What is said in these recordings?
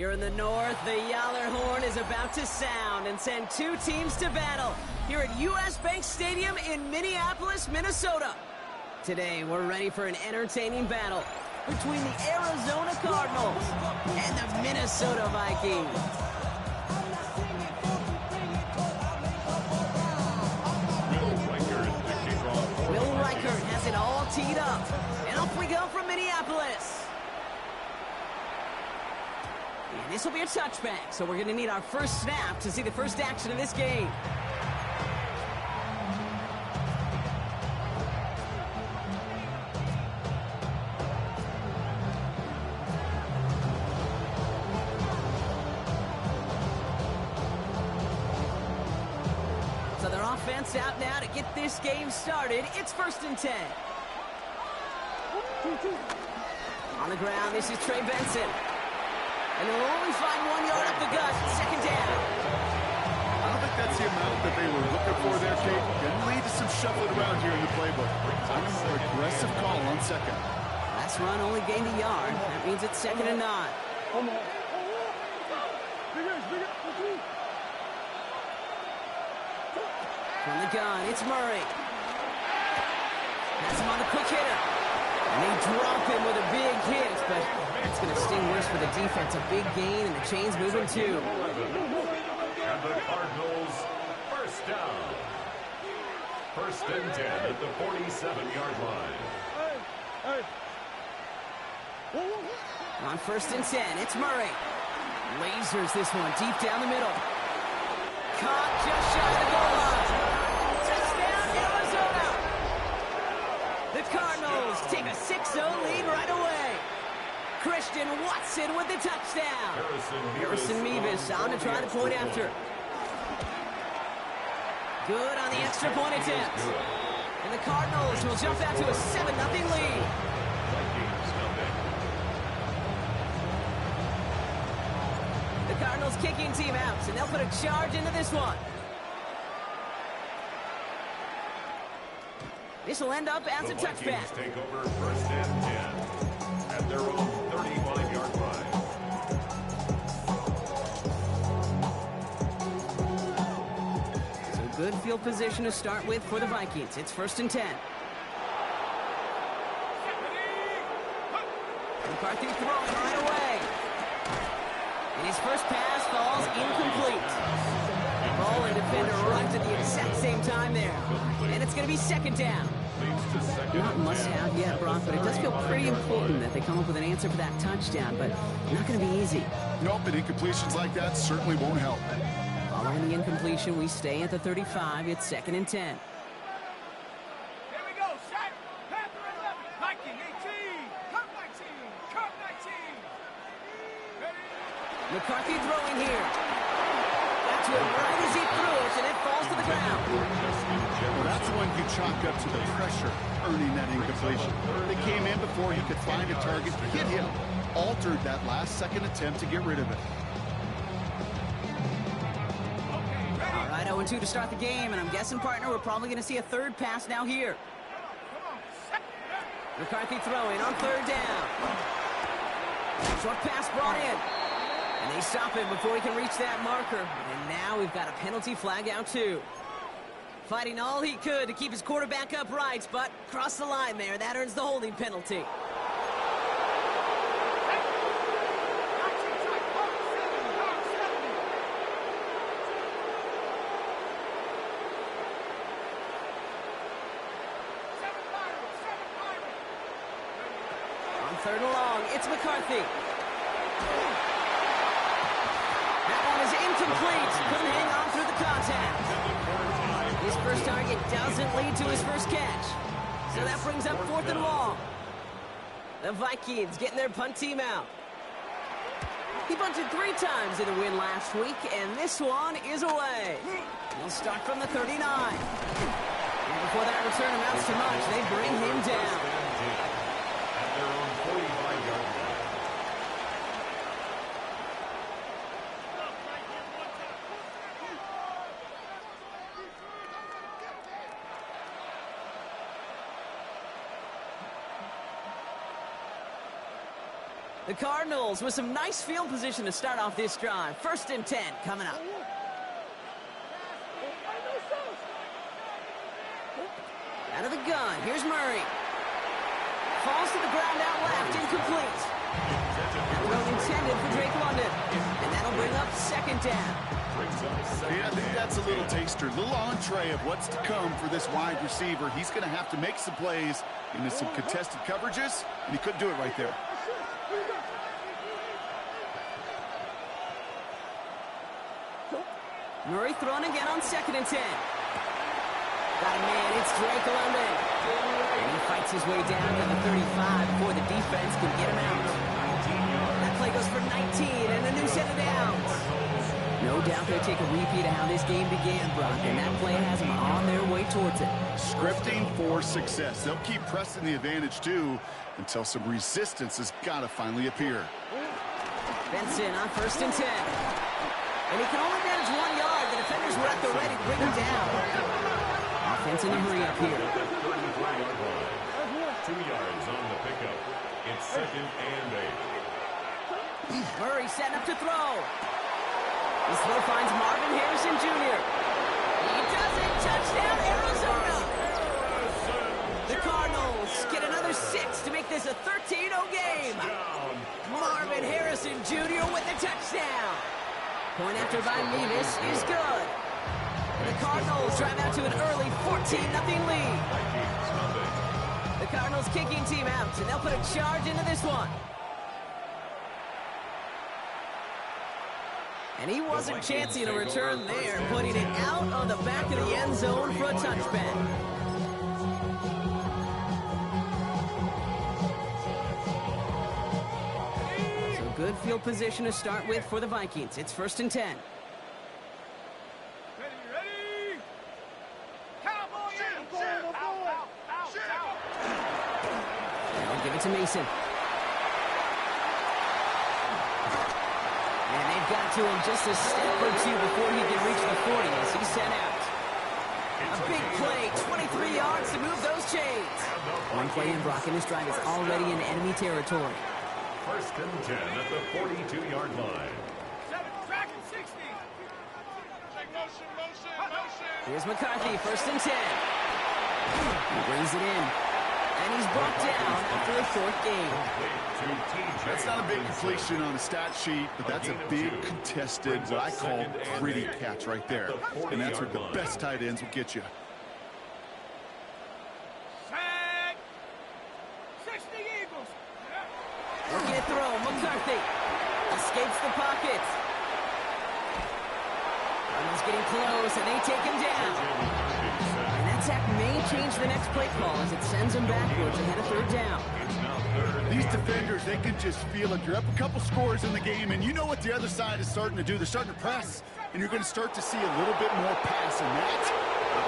Here in the north, the Yaller horn is about to sound and send two teams to battle here at US Bank Stadium in Minneapolis, Minnesota. Today, we're ready for an entertaining battle between the Arizona Cardinals and the Minnesota Vikings. Will Reichert has it all teed up, and off we go from Minneapolis. And this will be a touchback, so we're going to need our first snap to see the first action of this game. So their offense out now to get this game started. It's 1st and 10. On the ground, this is Trey Benson. And they'll only find 1 yard up the gut. 2nd down. I don't think that's the amount that they were looking for there, Kate. Can lead to some shuffling around here in the playbook. I'm a more aggressive call on 2nd. Last run only gained a yard. That means it's 2nd and 9. From the gun, it's Murray. That's him on the quick hitter. And they drop him with a big hit, but it's going to sting worse for the defense. A big gain, and the chain's moving too. And the Cardinals, first down. 1st and 10 at the 47-yard line. On 1st and 10, it's Murray. Lasers this one deep down the middle. Caught just shy of the goal line. Touchdown, Arizona! The Cardinals take a 6-0 lead right away. Christian Watson with the touchdown. Harrison Mevis on to try the point after. Good on the extra point attempt. And the Cardinals will jump out to a 7-0 lead. The Cardinals kicking team out, and they'll put a charge into this one. This will end up as a touchback. The Vikings take over 1st and 10 at their own 35-yard line. So good field position to start with for the Vikings. It's 1st and 10. McCarthy throwing right away. And his first pass falls incomplete. Ball and defender runs at the exact same time there. And it's going to be 2nd down. Not must-have yet, Brock, but it does feel pretty important that they come up with an answer for that touchdown, but not going to be easy. Nope, and incompletions like that certainly won't help. Following the incompletion, we stay at the 35. It's 2nd and 10. Here we go, set, Panther 11, Viking 18, Cub 19, Cub 19. Ready? McCarthy throwing here. That's it right as he threw it, and it falls to the ground. Well, that's the one you chalk up to the pressure earning that incompletion. They came in before he could find a target, hit him, altered that last-second attempt to get rid of it. All right, 0-2 to start the game, and I'm guessing, partner, we're probably going to see a 3rd pass now here. McCarthy throwing on 3rd down. Short pass brought in. And they stop him before he can reach that marker. And now we've got a penalty flag out too. Fighting all he could to keep his quarterback upright, but crossed the line there. That earns the holding penalty. On 3rd and long, it's McCarthy. That one is incomplete. Couldn't hang on through the contact. His first target doesn't lead to his first catch. So that brings up 4th and long. The Vikings getting their punt team out. He punted 3 times in a win last week, and this one is away. He'll start from the 39. And before that return amounts to much, they bring him down. At their own 45-yard line. The Cardinals with some nice field position to start off this drive. 1st and 10 coming up. Out of the gun, here's Murray. Falls to the ground out left, incomplete. That throw intended for Drake London. And that'll bring up 2nd down. Yeah, I think that's a little taster, a little entree of what's to come for this wide receiver. He's going to have to make some plays into some contested coverages, and he couldn't do it right there. Murray throwing again on 2nd and 10. Got a man, it's Drake London. And he fights his way down to the 35 before the defense can get him out. That play goes for 19 and a new set of downs. No doubt they'll take a repeat of how this game began, Brock, and that play has them on their way towards it. Scripting for success. They'll keep pressing the advantage, too, until some resistance has got to finally appear. Benson on 1st and 10. And he can only manage 1 yard. The defenders were at the ready to bring him down. Offense in a hurry up here. 2 yards on the pickup. It's 2nd and 8. Murray setting up to throw. This throw finds Marvin Harrison Jr. He does it. Touchdown, Arizona. The Cardinals get another 6 to make this a 13-0 game. Marvin Harrison Jr. with the touchdown. Point after by Mevis is good. And the Cardinals drive out to an early 14-0 lead. The Cardinals kicking team out, and they'll put a charge into this one. And he wasn't chancing a return there, putting it out on the back of the end zone for a touchback. So good field position to start with for the Vikings. It's 1st and 10. Ready, ready. Cowboy, out. They'll give it to Mason. And they've got to him just a step or two before he can reach the 40 as he's sent out. A big play, 23 yards to move those chains. One play in Brock, and this drive is already in enemy territory. 1st and 10 at the 42-yard line. 7, tracking 60. Motion. Here's McCarthy, 1st and 10. He brings it in. And he's brought down after a 4th game. That's not a big completion on a stat sheet, but that's a big contested, what I call gritty catch right there. And that's what the best tight ends will get you. Sack. 60 Eagles. Looking to throw, McCarthy escapes the pocket. Cardinals getting close, and they take him down. And that sack may change the next play call as it sends them backwards ahead of 3rd down. These defenders, they can just feel it. You're up a couple scores in the game, and you know what the other side is starting to do. They're starting to press, and you're going to start to see a little bit more pass in that.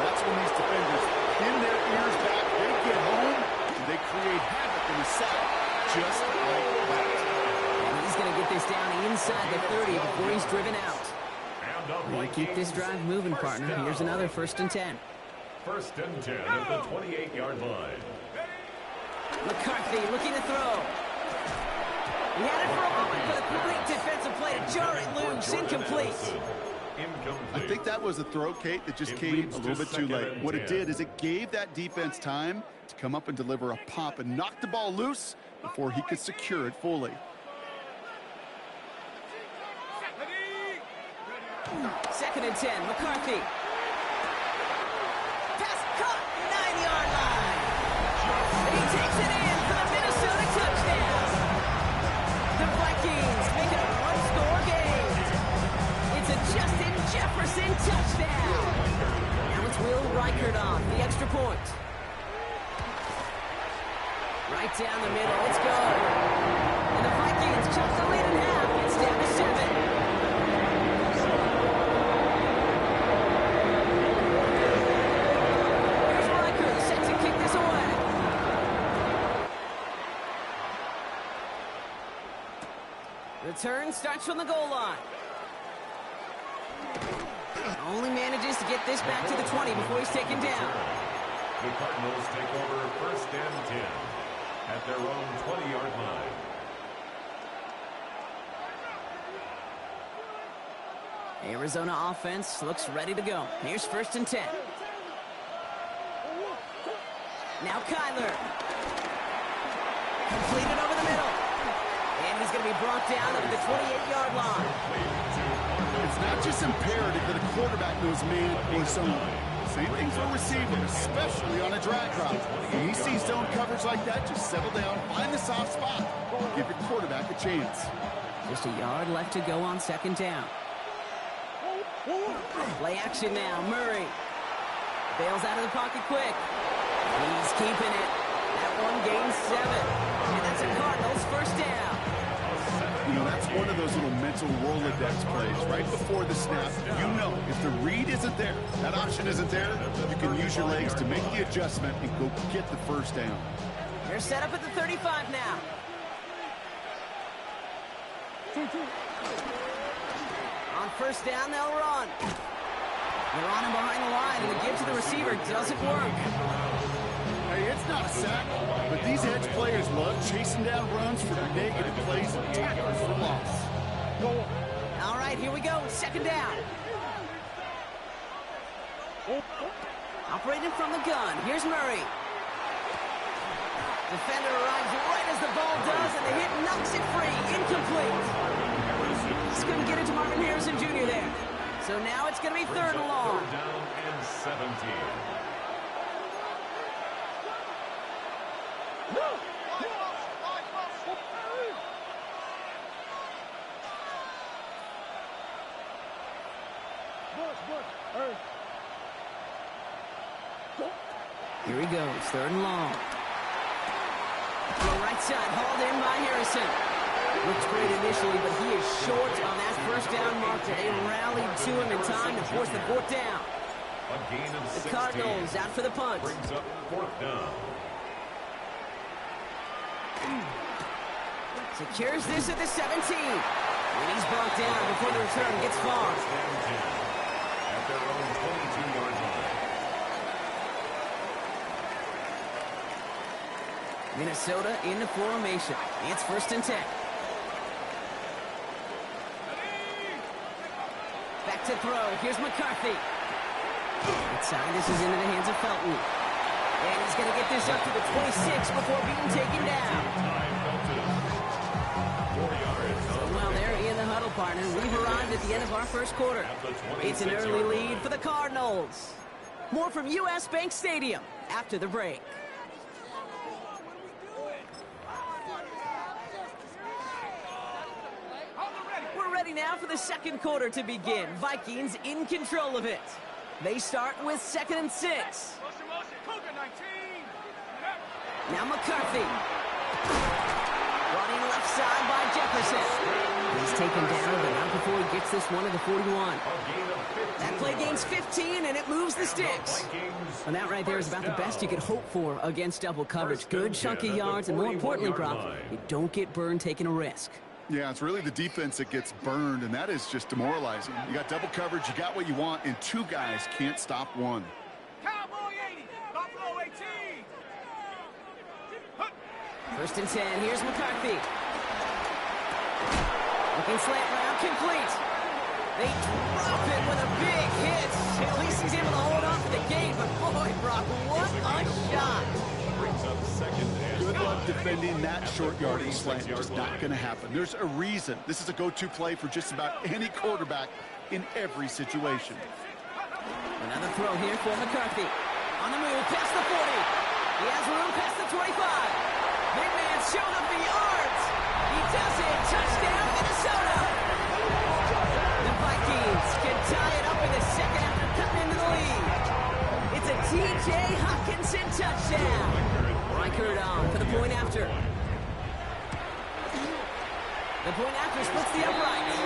That's when these defenders pin their ears back, they get home, and they create havoc in the sack, just like that. And he's going to get this down inside the 30 before he's driven out. They keep this drive moving, partner. Here's another 1st and 10. 1st and 10 at the 28-yard line. McCarthy looking to throw. He had it for a moment, but a great defensive play to jar it loose. Incomplete. I think that was a throw, Kate, that just came a little bit too late. What it did is it gave that defense time to come up and deliver a pop and knock the ball loose before he could secure it fully. 2nd and 10, McCarthy. Pass caught, 9-yard line. He takes it in for the Minnesota touchdown. The Vikings make it a one-score game. It's a Justin Jefferson touchdown. Now it's Will Reichert on the extra point. Right down the middle, it's good. And the Vikings chop the lead in half. It's down to 7. Return starts from the goal line. Only manages to get this back to the 20 before he's taken down. The Cardinals take over 1st and 10 at their own 20-yard line. Arizona offense looks ready to go. Here's 1st and 10. Now Kyler. Completed over the middle. And he's going to be brought down at the 28-yard line. It's not just imperative that a quarterback knows man or zone. Same thing for a receiver, especially on a drag route. When you see zone coverage like that, just settle down, find the soft spot, give your quarterback a chance. Just a yard left to go on 2nd down. Play action now, Murray. Bails out of the pocket quick. He's keeping it. That one gains 7. And that's a Cardinals 1st down. You know, that's one of those little mental Rolodex plays. Right before the snap, you know if the read isn't there, that option isn't there, you can use your legs to make the adjustment and go get the 1st down. They're set up at the 35 now. On 1st down, they'll run. They're on him behind the line, and the give to the receiver doesn't work. Hey, it's not a sack, but these edge players love chasing down runs for their negative plays and tackles for loss. All right, here we go. 2nd down. Operating from the gun. Here's Murray. Defender arrives right as the ball does, and the hit knocks it free. Incomplete. Just couldn't get it to Marvin Harrison Jr. there. So now it's going to be 3rd and long. 3rd down and 17. Here he goes, 3rd and long. To the right side, hauled in by Harrison. Looks great initially, but he is short on that 1st down marker. They rallied to him in time to force the 4th down. A gain of 16. The Cardinals out for the punt. Brings up 4th down. Secures this at the 17. And he's brought down before the return gets far. At their own 22-yard line. Minnesota in the formation. It's 1st and 10. Back to throw. Here's McCarthy. Inside, this is into the hands of Felton. And he's going to get this up to the 26 before being taken down. So, well, they're in the huddle, partner. We've arrived at the end of our 1st quarter. It's an early lead for the Cardinals. More from U.S. Bank Stadium after the break. Now for the 2nd quarter to begin. Vikings in control of it. They start with 2nd and 6. Now McCarthy. Running left side by Jefferson. He's taken down, but not before he gets this one to the 41. That play gains 15, and it moves the sticks. And that right there is about the best you could hope for against double coverage. Good chunky yards, and more importantly, Brock, you don't get burned taking a risk. Yeah, it's really the defense that gets burned, and that is just demoralizing. You got double coverage, you got what you want, and 2 guys can't stop one. Cowboy 80, Buffalo 18. 1st and 10, here's McCarthy. Looking slant route, complete. They drop it with a big hit. At least he's able to hold on to the game, but boy, Brock, what a shot. Brings up 2nd and Good luck defending that short yardage slant. It's not going to happen. There's a reason. This is a go-to play for just about any quarterback in every situation. Another throw here for McCarthy. On the move, past the 40. He has room past the 25. Big man showing up the yards. He does it. Touchdown, Minnesota. The Vikings can tie it up in the 2nd after cutting into the lead. It's a T.J. Hockenson touchdown. Reichert on for the point after. The point after splits the uprights.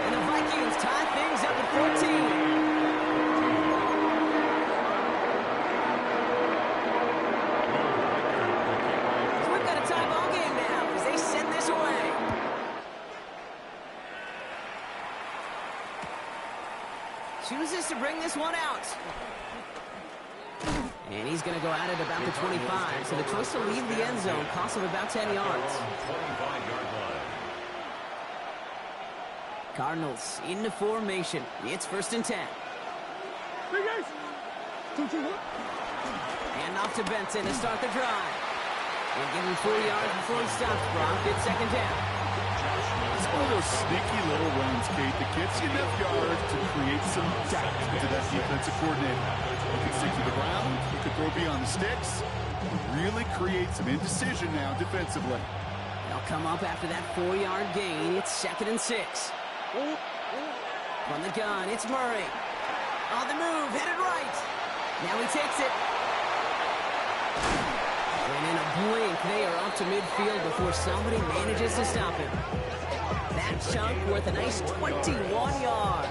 And the Vikings tie things up at 14. So we've got a tie ball game now as they send this away. Chooses to bring this one out. And he's going to go at it about the 25. So the choice to leave the end zone costs him about 10 yards. 25-yard line. Cardinals into formation. It's 1st and 10. And off to Benson to start the drive. And give him 4 yards before he stops Brock. It's 2nd down. It's one of those sneaky little runs, Kate, that gets you enough yards to create some doubt into that defensive coordinator. You can stick to the ground, you can throw beyond the sticks, really create some indecision now defensively. They'll come up after that 4-yard gain. It's 2nd and 6. From the gun, it's Murray. On the move, headed right. Now he takes it. And in a blink, they are up to midfield before somebody manages to stop him. That chunk worth a nice 21 yards.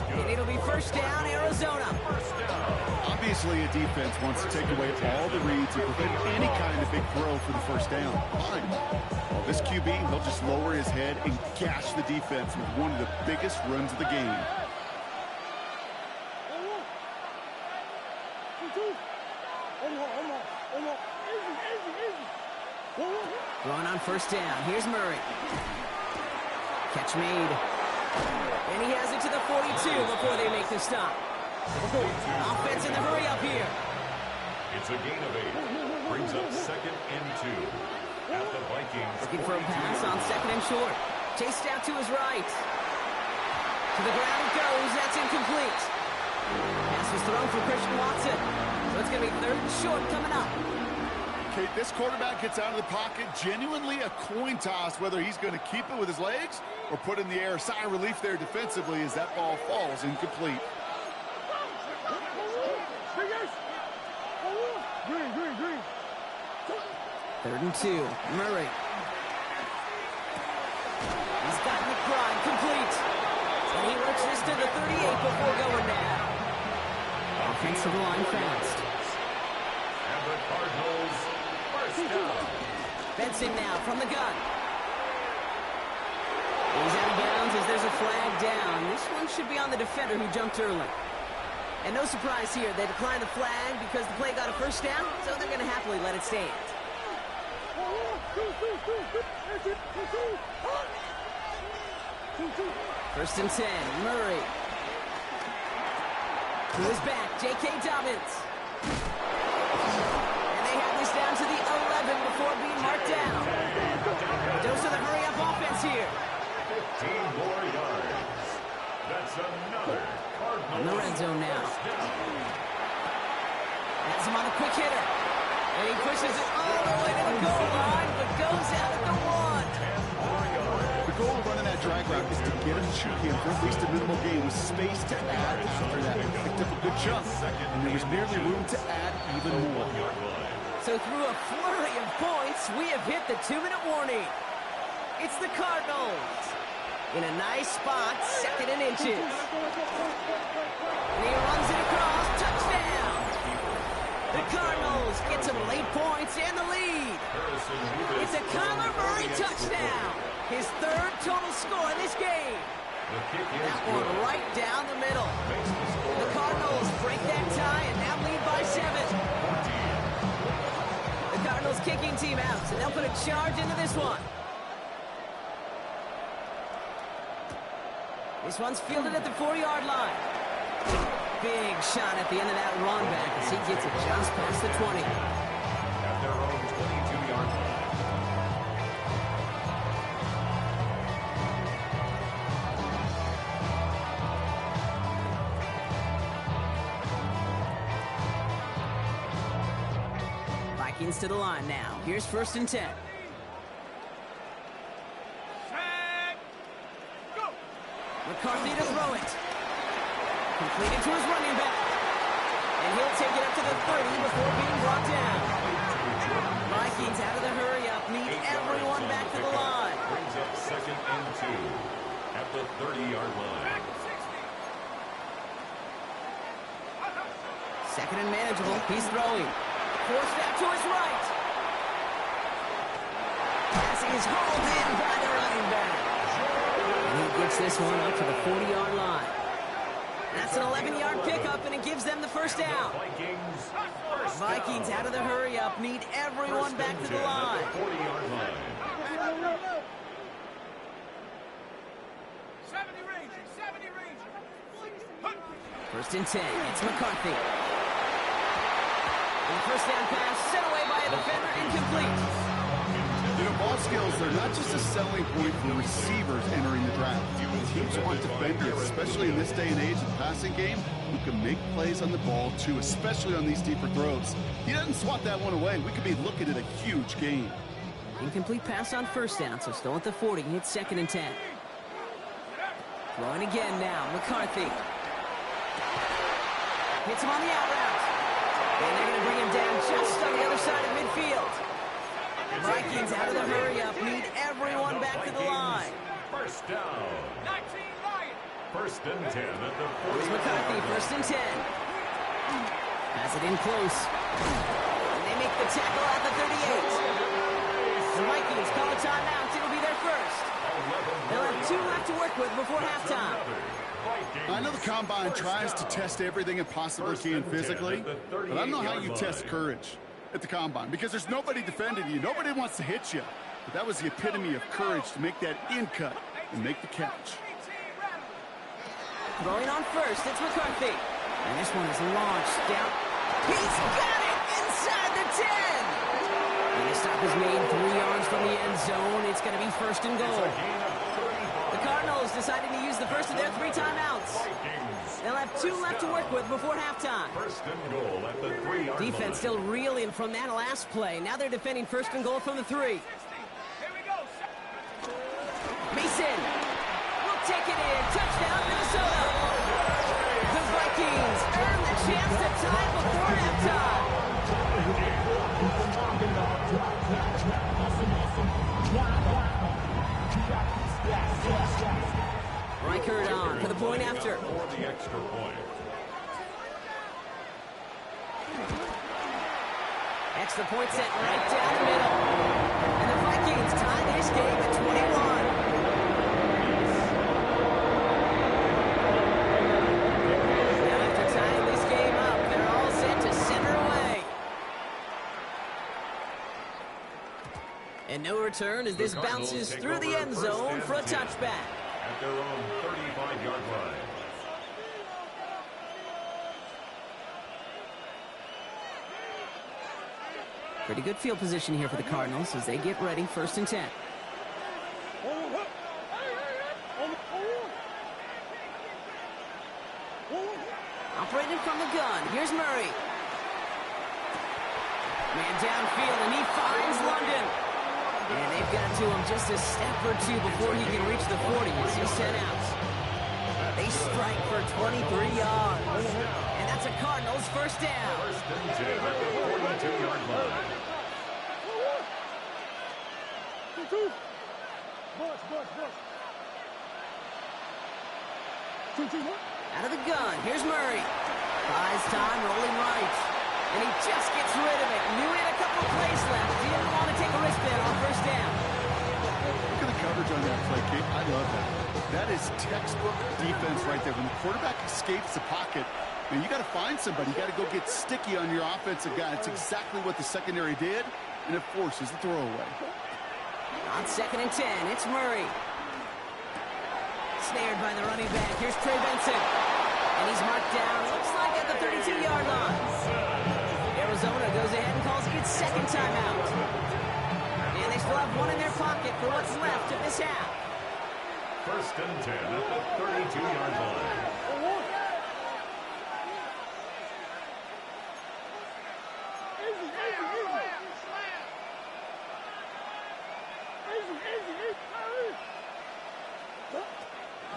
And it'll be 1st down, Arizona. Obviously, a defense wants to take away all the reads and prevent any kind of big throw for the 1st down. Fine. Well, this QB, he'll just lower his head and gash the defense with one of the biggest runs of the game. Going on 1st down. Here's Murray. Catch made. And he has it to the 42 before they make the stop. Offense in the hurry up here. It's a gain of 8. Brings up 2nd and 2. At the Vikings. Looking for a pass on 2nd and short. Chased out to his right. To the ground it goes. That's incomplete. Pass was thrown for Christian Watson. So it's going to be 3rd and short coming up. Kate, this quarterback gets out of the pocket, genuinely a coin toss whether he's going to keep it with his legs or put in the air. Sigh of relief there defensively as that ball falls incomplete. 3rd and 2. Murray. He's gotten the grind complete. And he works this to the 38 before going down. Offensive line fast. And the Cardinals, 1st down. Benson now from the gun. He's out of bounds as there's a flag down. This one should be on the defender who jumped early. And no surprise here, they declined the flag because the play got a 1st down, so they're going to happily let it stand. 1st and 10, Murray. To his back, J.K. Dobbins. And they have this down to the 11 before being marked down. Dose of the hurry-up offense here. 15 more yards. That's another Cardinals. In the red zone now. Has him on the quick hitter. And he pushes it all the way to the goal line, but goes out at the 1. The goal of running that drag route is to get him shooting for at least a minimal gain with space to add after that. Picked up a good chunk, and there was nearly room to add even more. So through a flurry of points, we have hit the 2-minute warning. It's the Cardinals. In a nice spot, 2nd and inches. And he runs it across, touchdown. The Cardinals get some late points and the lead. It's a Kyler Murray touchdown. His 3rd total score in this game. That one right down the middle. The Cardinals break that tie and now lead by 7. The Cardinals kicking team out, so they'll put a charge into this one. This one's fielded at the 4-yard line. Big shot at the end of that run back as he gets it just past the 20. At their own 22-yard line. Vikings to the line now. Here's 1st and 10. McCarthy to throw it. Completed to his running back. And he'll take it up to the 30 before being brought down. Vikings out of the hurry-up need everyone back to the line. Brings up 2nd and 2 at the 30-yard line. 2nd and manageable. He's throwing. Forced out to his right. Passing is hauled in by the running back. And he gets this one up to the 40-yard line. That's an 11-yard pickup, and it gives them the 1st down. Vikings out of the hurry-up need everyone back to the line. 40-yard line. 71 First and 10. It's McCarthy. And the first down pass sent away by a defender, incomplete. You know, ball skills, they're not just a selling point for receivers entering the draft. Teams want defenders, especially in this day and age of the passing game, who can make plays on the ball, too, especially on these deeper throws. He doesn't swat that one away. We could be looking at a huge game. Incomplete pass on first down, so still at the 40. It's second and 10. Throwing again now. McCarthy. Hits him on the out route. And they're going to bring him down just on the other side of midfield. Vikings out of the hurry-up. Need everyone back to the line. First down. 19 Lions. First and 10 at the 40. Here's McCarthy, first and 10. Has it in close. And they make the tackle at the 38. The Vikings call a timeout. It'll be their first. They'll have 2 left to work with before halftime. I know the Combine tries to test everything it possibly can physically, but I don't know how you test courage at the Combine, because there's nobody defending you. Nobody wants to hit you. But that was the epitome of courage to make that in cut and make the catch. Throwing on first, it's McCarthy. And this one is launched down. He's got it inside the 10. And the stop is made 3 yards from the end zone. It's going to be first and goal. The Cardinals decided to use the first of their 3 timeouts. They'll have 2 left to work with before halftime. First and goal at the 3-yard line. Defense still reeling from that last play. Now they're defending first and goal from the 3. Mason will take it in. Touchdown, Minnesota. The Vikings earn the chance to tie before halftime. Reichert on for the point after. For the extra point. Extra point set right down the middle. And the Vikings tie this game at 21. Now after tying this game up, they're all set to center away. And no return as this bounces through the end zone for a touchback. At their own 35-yard line. Pretty good field position here for the Cardinals as they get ready, first and 10. Operating from the gun, here's Murray. Man downfield, and he finds London. And they've got to him just a step or 2 before he can reach the 40 as he's sent out. They strike for 23 yards. And that's a Cardinals first down. First and 10 at the 42-yard line. Out of the gun, here's Murray. Buys time, rolling right. And he just gets rid of it. Knew he had a couple of plays left. He didn't want to take a risk there on first down. Look at the coverage on that play, Kate. I love that. That is textbook defense right there. When the quarterback escapes the pocket, man, you got to find somebody. You got to go get sticky on your offensive guy. It's exactly what the secondary did, and it forces the throwaway. On second and 10, it's Murray. Snared by the running back. Here's Trey Benson. And he's marked down, looks like at the 32-yard line. Arizona goes ahead and calls its second timeout. And they still have 1 in their pocket for what's left of this half. First and 10 at the 32-yard line.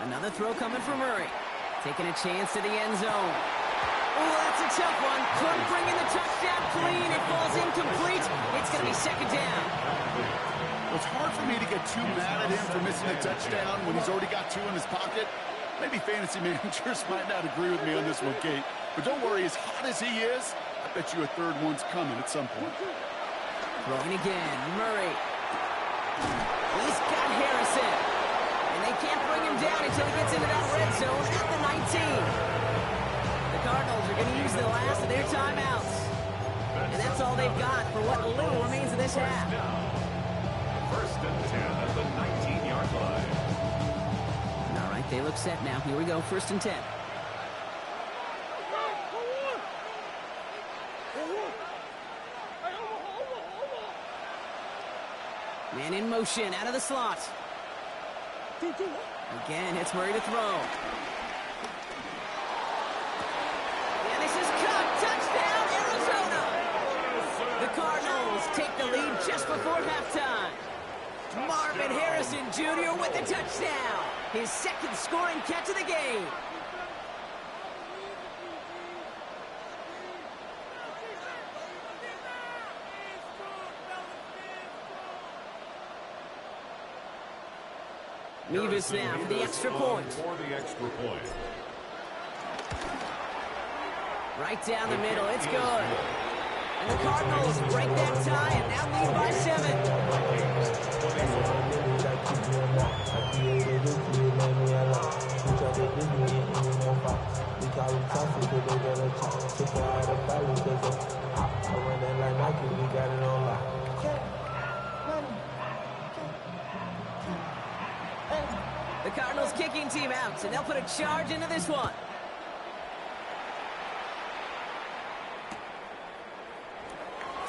Another throw coming from Murray. Taking a chance to the end zone. Oh, that's a tough one. Couldn't bring in the touchdown clean. It falls incomplete. It's going to be second down. It's hard for me to get too mad at him for missing a touchdown when he's already got 2 in his pocket. Maybe fantasy managers might not agree with me on this one, Kate. But don't worry, as hot as he is, I bet you a third one's coming at some point. Throwing again, Murray. He's got Harrison. And they can't bring him down until he gets into that red zone at the 19. The Cardinals are going to use the last of their timeouts. And that's all they've got for what little remains of this half. First and 10 at the 19-yard line. All right, they look set now. Here we go, first and 10. Man in motion, out of the slot. Again, it's Murray to throw. And this is caught. Touchdown, Arizona! The Cardinals take the lead just before halftime. Marvin Harrison Jr. with the touchdown. His second scoring catch of the game. Mevis now for the extra point. Right down the middle, it's good. And the Cardinals break that tie and now lead by 7. The Cardinals kicking team out, and they'll put a charge into this one.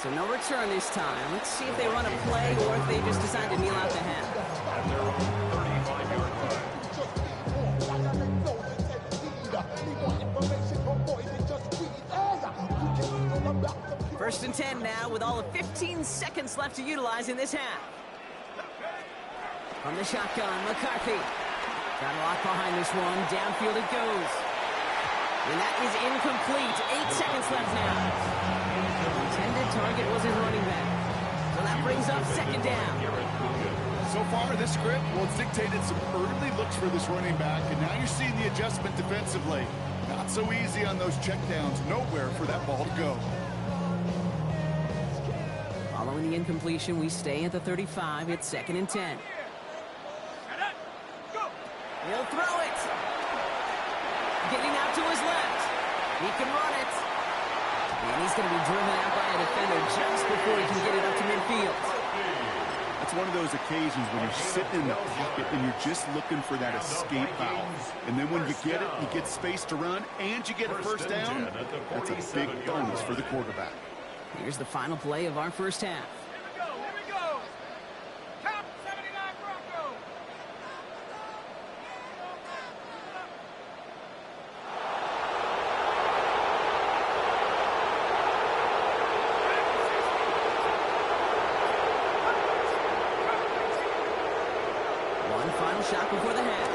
So no return this time. Let's see if they run a play or if they just decide to kneel out the half. At their own 35-yard line. First and 10 now with all of 15 seconds left to utilize in this half. From the shotgun, McCarthy. Got a lot behind this one. Downfield it goes. And that is incomplete. 8 seconds left now. The intended target was his running back. So that brings up second down. So far, this script, well, it's dictated some early looks for this running back, and now you're seeing the adjustment defensively. Not so easy on those checkdowns. Nowhere for that ball to go. Following the incompletion, we stay at the 35. It's second and 10. He'll throw it. Getting out to his left. He can run it. And he's going to be driven out by a defender just before he can get it up to midfield. That's one of those occasions when you're sitting in the pocket and you're just looking for that escape valve. And then when you get it, you get space to run, and you get a first down. That's a big bonus for the quarterback. Here's the final play of our first half. Here we go. Top 79 Broncos. One final shot before the half.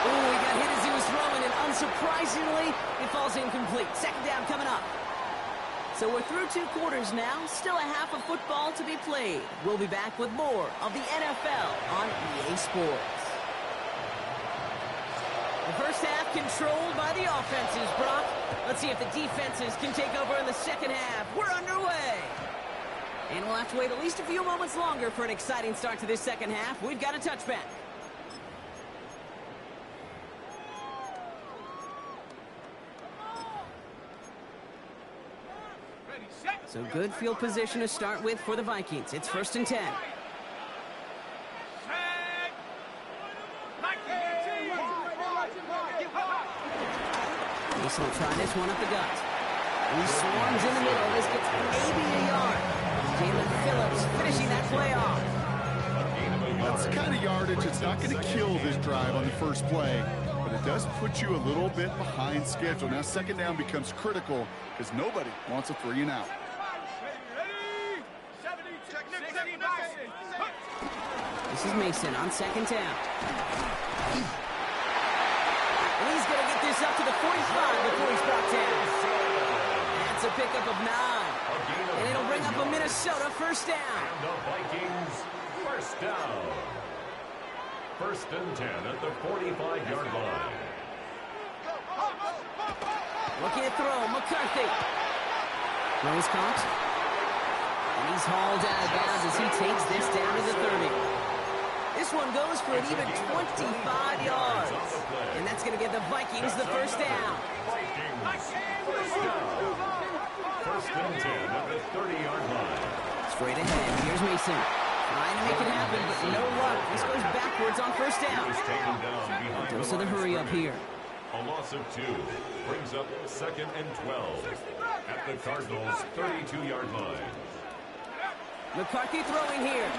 Oh, he got hit as he was throwing, and unsurprisingly, it falls incomplete. Second down coming up. So we're through 2 quarters now. Still a half of football to be played. We'll be back with more of the NFL on EA Sports. The first half controlled by the offenses, Brock. Let's see if the defenses can take over in the second half. We're underway. And we'll have to wait at least a few moments longer for an exciting start to this second half. We've got a touchback. So good field position to start with for the Vikings. It's first and 10. Mason will try this one up the gut. He swarms in the middle. This gets maybe a yard. Jalen Phillips finishing that play off. That's the kind of yardage that's not going to kill this drive on the first play, but it does put you a little bit behind schedule. Now second down becomes critical because nobody wants a 3 and out. This is Mason on second down. And he's going to get this up to the 45 before he's brought down. That's a pickup of 9. And it'll bring up a Minnesota first down. And the Vikings first down. First and 10 at the 45-yard line. Looking to throw, McCarthy. Nose caught. And he's hauled out of bounds as he takes this down to the 30. This one goes for an even 25 yards. And that's going to give the Vikings the first down. First and 10 at the 30-yard line. Straight ahead, here's Mason. Trying to make it happen, but no luck. This goes backwards on first down. Dose of the hurry up here. A loss of 2 brings up 2nd and 12 at the Cardinals' 32-yard line. McCarthy throwing here.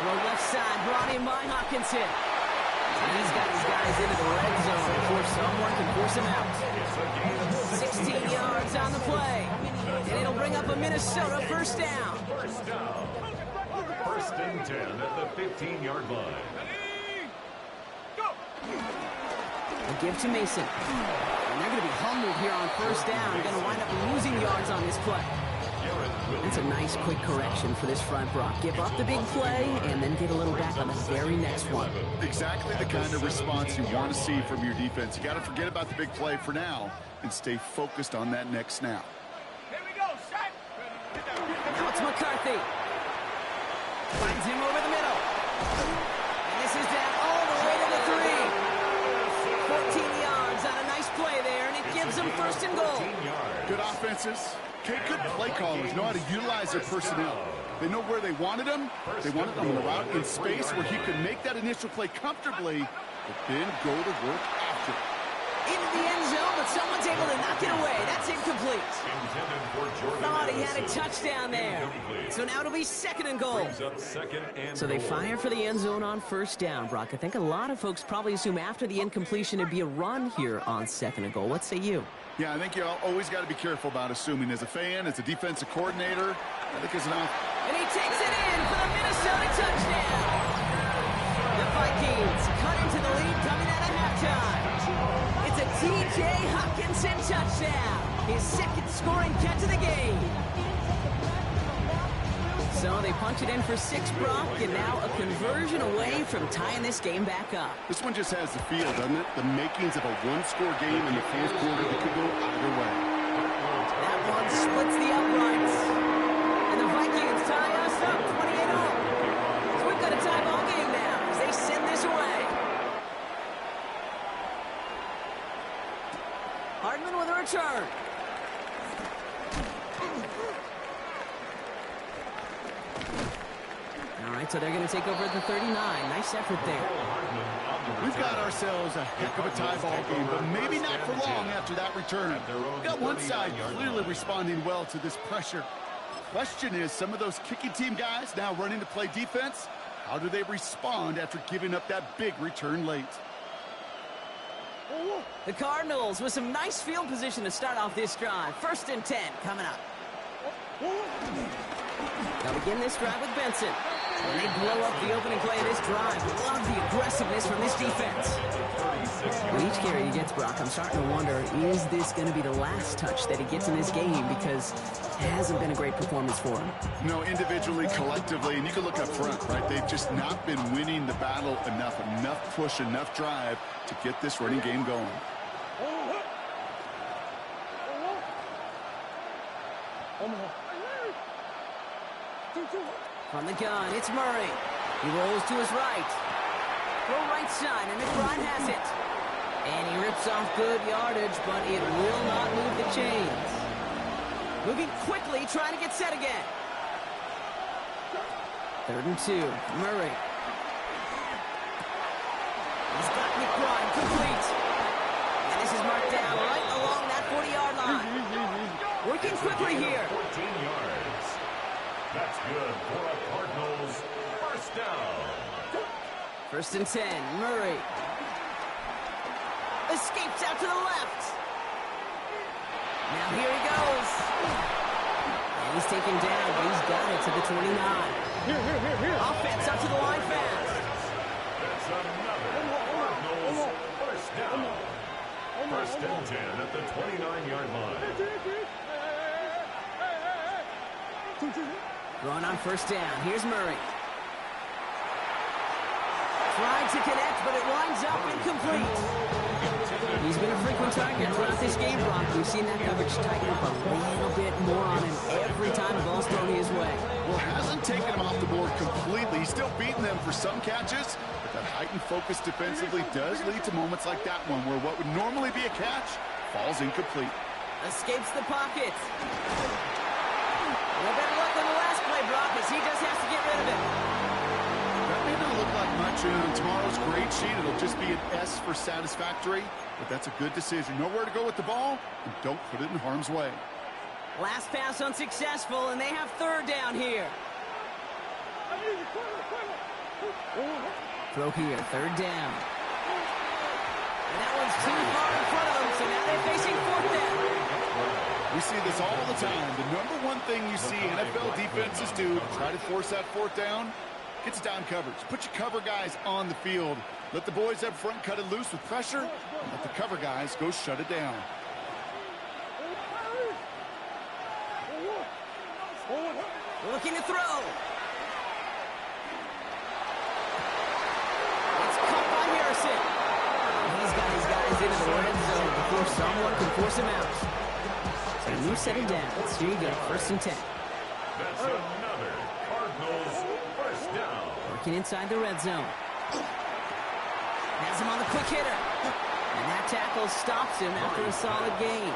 Throw left side, brought in by Hawkinson. And he's got his guys into the red zone before someone can force him out. 16 yards on the play. And it'll bring up a Minnesota first down. First down. 1st and 10 at the 15-yard line. A give to Mason. And they're going to be humbled here on first down. They're going to wind up losing yards on this play. That's a nice quick correction for this front, Brock. Give up the big play and then get a little back on the very next one. Exactly the kind of response you want to see from your defense. You got to forget about the big play for now and stay focused on that next snap. Here we go, set. Now it's McCarthy. Finds him over the middle. And this is down all the way to the 3. 14 yards on a nice play there, and it gives them 1st and goal. Good offenses. Okay, good play callers know how to utilize their personnel. They know where they wanted him. They wanted him on the route in space where he could make that initial play comfortably, but then go to work after. Into the end zone, but someone's able to knock it away. That's incomplete. Thought he had a touchdown there. So now it'll be 2nd and goal. So they fire for the end zone on first down, Brock. I think a lot of folks probably assume after the incompletion it'd be a run here on 2nd and goal. What say you? Yeah, I think you always got to be careful about assuming. As a fan, as a defensive coordinator, I think it's enough. And he takes it in for the Minnesota touchdown. The Vikings cut into the lead coming out of halftime. It's a T.J. Hawkinson touchdown. His 2nd scoring catch of the game. So they punch it in for 6, Brock, and now a conversion away from tying this game back up. This one just has the feel, doesn't it? The makings of a one-score game in the 4th quarter that could go either way. That one splits the uprights. And the Vikings tie us up 28-all. So we've got a tie ball game now as they send this away. Hardman with a return. All right, so they're going to take over at the 39. Nice effort there. We've got ourselves a heck of a tie ball game, but maybe not for long after that return. We've got one side clearly responding well to this pressure. Question is, some of those kicking team guys now running to play defense, how do they respond after giving up that big return late? The Cardinals with some nice field position to start off this drive. 1st and 10 coming up. They'll begin this drive with Benson. And they blow up the opening play of this drive. Love the aggressiveness from this defense. With each carry he gets, Brock, I'm starting to wonder, is this going to be the last touch that he gets in this game? Because it hasn't been a great performance for him. No, individually, collectively, and you can look up front, right? They've just not been winning the battle enough push, enough drive to get this running game going. From the gun, it's Murray. He rolls to his right. Throw right side, and McBride has it. And he rips off good yardage, but it will not move the chains. Moving quickly, trying to get set again. 3rd and 2, Murray. He's got McBride complete. And this is marked down right along that 40-yard line. Working quickly here. 14 yards. That's good for a Cardinals first down. 1st and 10, Murray. Escapes out to the left. Now here he goes. And he's taken down, but he's got it to the 29. Offense up to the line fast. That's another Cardinals first down. 1st and 10 at the 29-yard line. Going on 1st down. Here's Murray. Tried to connect, but it winds up incomplete. He's been a frequent target throughout this game, Brock. We've seen that coverage tighten up a little bit more on him every time the ball's thrown his way. Well, hasn't taken him off the board completely. He's still beating them for some catches, but that heightened focus defensively does lead to moments like that one where what would normally be a catch falls incomplete. Escapes the pocket. No better luck than the last play, Brock, as he just has to get rid of it. That ain't going to look like much on tomorrow's grade sheet. It'll just be an S for satisfactory, but that's a good decision. Know where to go with the ball, and don't put it in harm's way. Last pass unsuccessful, and they have third down here. Throw here, third down. And that one's too far in front of them, so now they're facing fourth down. We see this all the time. The number one thing you see NFL defenses do to try to force that fourth down, gets down coverage. Put your cover guys on the field. Let the boys up front cut it loose with pressure, and let the cover guys go shut it down. Looking to throw. It's caught by Harrison. He's got his guys into the red zone before someone can force him out. So a new set of downs. Here you go, 1st and 10. That's another Cardinals first down. Working inside the red zone. Has him on the quick hitter. And that tackle stops him after a solid gain.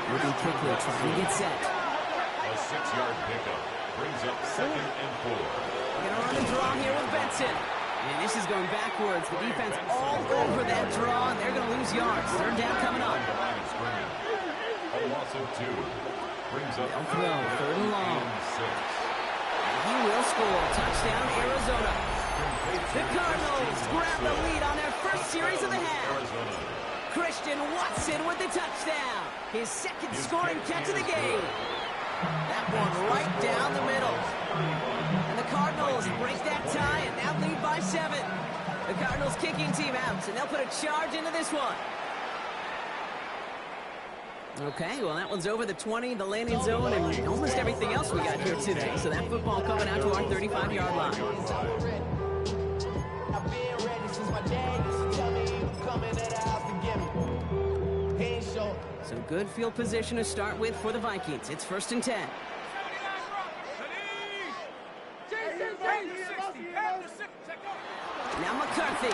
Moving quickly, trying to get set. A 6-yard pickup brings up 2nd and 4. Gonna run and draw here with Benson. And this is going backwards. The defense all over that draw, and they're going to lose yards. Third down coming up. A loss of 2 brings up They'll throw, third and long. 6. And he will score. Touchdown, Arizona. The Cardinals grab the lead on their first series of the half. Christian Watson with the touchdown. His second scoring catch of the game. That one right down the middle. And the Cardinals break that tie and now lead by 7. The Cardinals kicking team out, and they'll put a charge into this one. Okay, well, that one's over the 20, the landing zone, and almost everything else we got here today. So that football coming out to our 35-yard line. So good field position to start with for the Vikings. It's 1st and 10. Now McCarthy.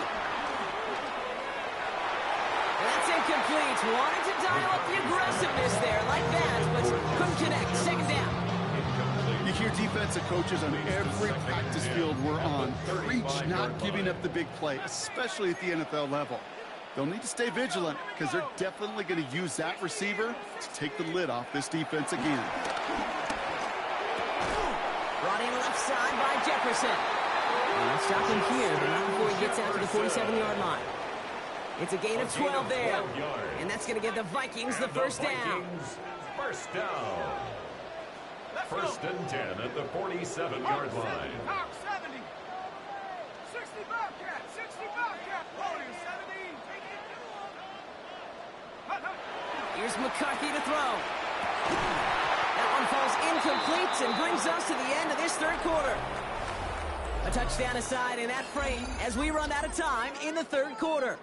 That's incomplete. Wanted to dial up the aggressiveness there like that, but couldn't connect. 2nd down. You hear defensive coaches on every practice field we're on preach not giving up the big play, especially at the NFL level. They'll need to stay vigilant because they're definitely going to use that receiver to take the lid off this defense again. Brought in left side by Jefferson. And they'll stop him here, but not before he gets out to the 47-yard line. It's a gain of 12 there. And that's going to give the Vikings the first down. First down. 1st and 10 at the 47-yard line. 70. 60 Bobcat. 60 Bobcat. Loading 70. Here's McCarthy to throw. That one falls incomplete and brings us to the end of this 3rd quarter. A touchdown aside in that frame as we run out of time in the 3rd quarter.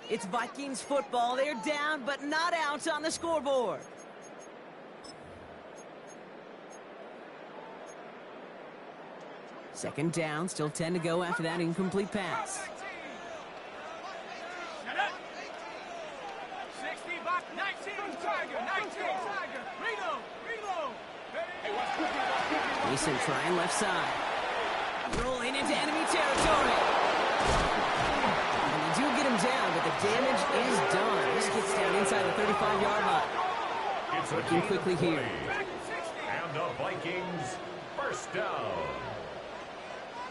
It's Vikings football. They're down but not out on the scoreboard. Second down, still 10 to go after that incomplete pass. 60 19 Tiger. 19 Tiger. Reload. Mason trying left side. Rolling into enemy territory. And they do get him down, but the damage is done. This gets down inside the 35-yard line. It's working quickly here. And the Vikings first down.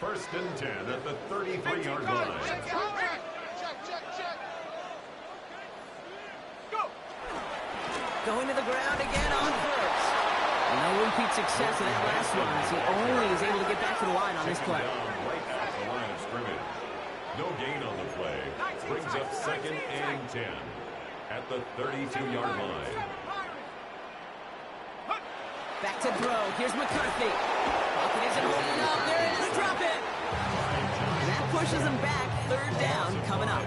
1st and 10 at the 33-yard line. Going to the ground again on 1st. No repeat success in that last one as he only is able to get back to the line on this play. Right at the line of scrimmage. No gain on the play. Brings up 2nd and 10 at the 32-yard line. Back to throw. Here's McCarthy. Pocket isn't holding up. There it is. Drop it. And that pushes him back. 3rd down coming up.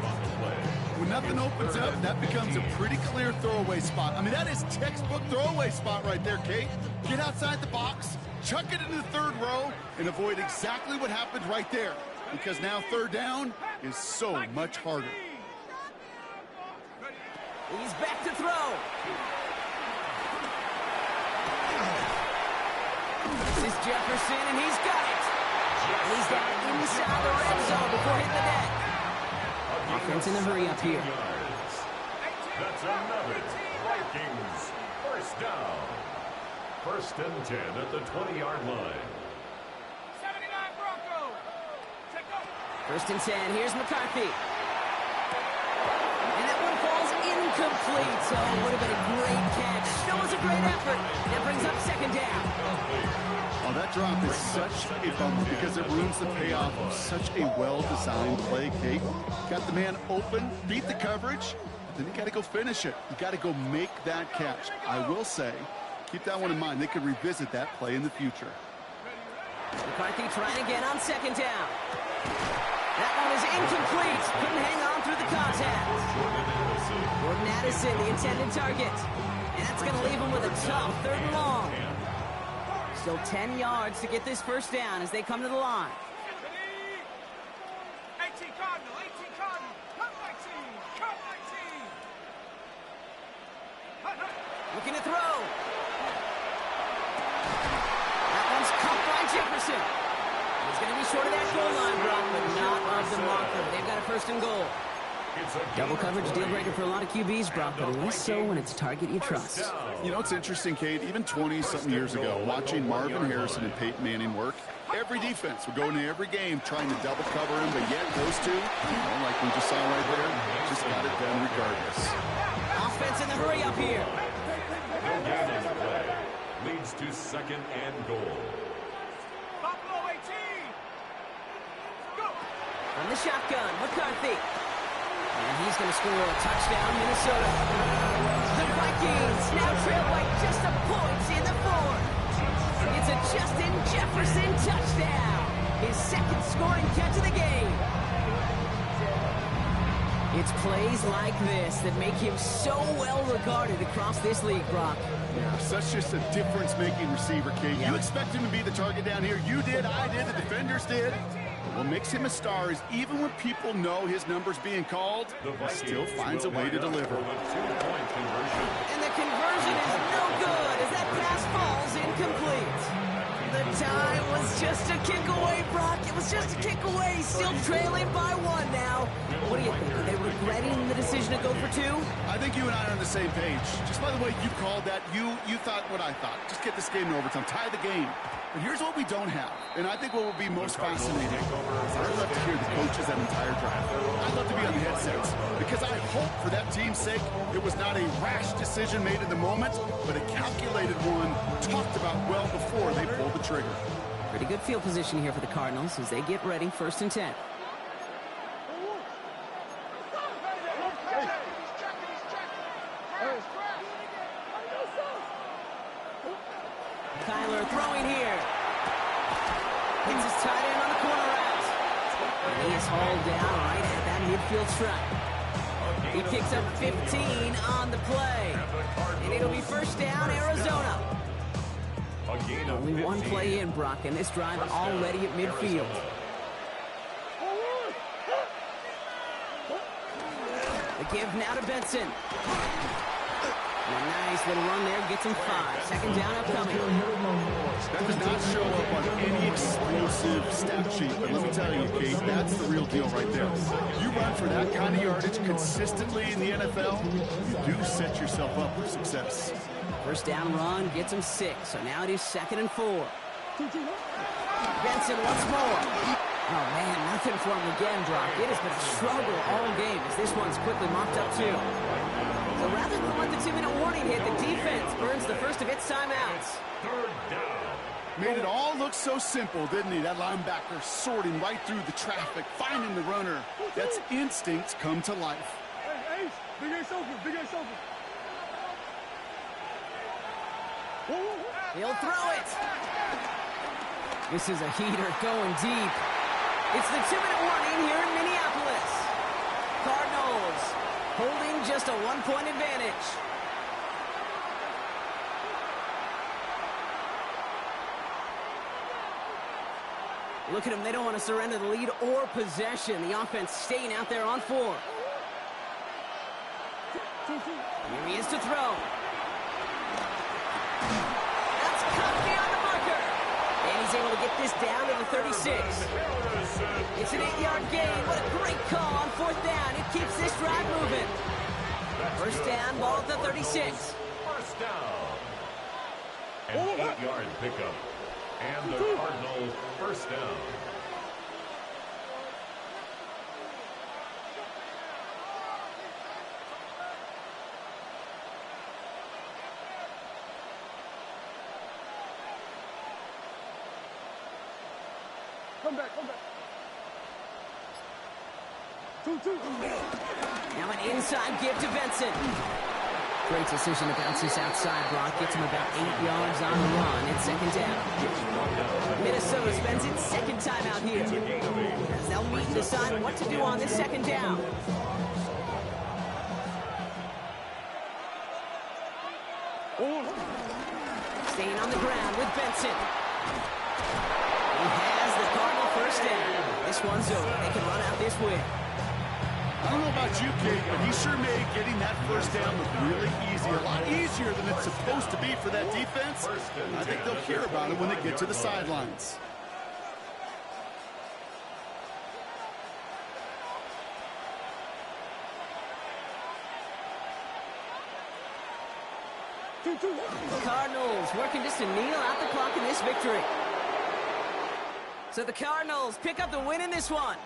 When nothing opens up, that becomes a pretty clear throwaway spot. I mean, that is textbook throwaway spot right there, Kate. Get outside the box, chuck it into the 3rd row, and avoid exactly what happened right there. Because now 3rd down is so much harder. He's back to throw. This is Jefferson, and he's got it. And he's down inside the red zone before hitting the net. Offense in the hurry up here. That's another Vikings first down. First and 10 at the 20-yard line. 79 Broncos. Check up. First and 10. Here's McCarthy. And that one falls incomplete. So it would have been a great catch. That was a great effort. That brings up second down. Oh, that drop is such a bummer because it ruins the payoff of such a well-designed play, Kate. Got the man open, beat the coverage, then you got to go finish it. You got to go make that catch. I will say, keep that one in mind. They could revisit that play in the future. McCarthy trying again on second down. That one is incomplete. Couldn't hang on through the contact. Jordan Addison, the intended target. And that's going to leave him with a tough third and long. Still 10 yards to get this first down as they come to the line. 18 Cardinal, 18 Cardinal. Cut 19, cut 19. Looking to throw. That one's caught by Jefferson. He's going to be short of that goal line, Brock, but not of the marker. They've got a first and goal. Double coverage deal breaker for a lot of QBs, Brock, but less so when it's target you trust. You know, it's interesting, Kate, even 20-something years ago, watching Marvin Harrison and Peyton Manning work, every defense would go into every game trying to double cover him, but yet those two, like we just saw right there, just got it done regardless. Offense in the hurry up here. No gain on the play. Leads to second and goal. Buffalo 18. Go. From the shotgun, McCarthy. And he's going to score a touchdown, Minnesota. The Vikings now trail by just a point in the fourth. It's a Justin Jefferson touchdown. His second scoring catch of the game. It's plays like this that make him so well regarded across this league, Brock. Yeah, such just a difference-making receiver, Kate. Yeah. You expect him to be the target down here. You did, I did, the defenders did. What makes him a star is even when people know his number's being called, he still finds a way to deliver. And the conversion is no good as that pass falls incomplete. The tie was just a kick away, Brock. It was just a kick away. Still trailing by one now. What do you think? Are they regretting the decision to go for two? I think you and I are on the same page. Just by the way you called that, you thought what I thought. Just get this game in overtime. Tie the game. But here's what we don't have, and I think what will be most fascinating is I'd love to hear the coaches that entire drive. I'd love to be on the headsets, because I hope for that team's sake it was not a rash decision made in the moment, but a calculated one talked about well before they pulled the trigger. Pretty good field position here for the Cardinals as they get ready, first and 10. Kyler throwing here. Hits his tight end on the corner route. And he is hauled down right at that midfield stripe. He picks up 15 on the play. And it'll be first down, Arizona. Only one play in, Brock, and this drive already at midfield. The give now to Benson. And a nice little run there gets him 5. Second down upcoming. That does not show up on any explosive stat sheet, but let me tell you, Kate, that's the real deal right there. You run for that kind of yardage consistently in the NFL, you do set yourself up for success. First down run gets him 6, so now it is 2nd and 4. Benson once more. Oh, man, nothing for him again, Brock. It has been a struggle all game as this one's quickly mopped up, too. So rather than let the 2-minute warning hit, the defense burns the first of its timeouts. Third down. Made it all look so simple, didn't he? That linebacker sorting right through the traffic, finding the runner. That's instincts come to life. Hey, Ace, Big Ace open, Big Ace open. He'll throw it. This is a heater going deep. It's the 2-minute warning here in Minneapolis. Cardinals holding just a 1-point advantage. Look at them. They don't want to surrender the lead or possession. The offense staying out there on 4. Here he is to throw. That's caught beyond the marker. And he's able to get this down to the 36. It's an 8-yard gain. What a great call on 4th down. It keeps this drive moving. First down, ball at the 36. First down. An 8-yard pickup. And the Cardinals first down. Come back. 2-2. Now an inside give to Benson. Great decision to bounce this outside, Brock. Gets him about 8 yards on the run. It's second down. Minnesota spends its second time out here, as they'll meet and decide what to do on this second down. Staying on the ground with Benson. He has the Cardinal first down. This one's over. They can run out this win. I don't know about you, Kate, but he sure made getting that first down look really easy. A lot easier than it's supposed to be for that defense. I think they'll hear about it when they get to the sidelines. The Cardinals working just to kneel out the clock in this victory. So the Cardinals pick up the win in this one.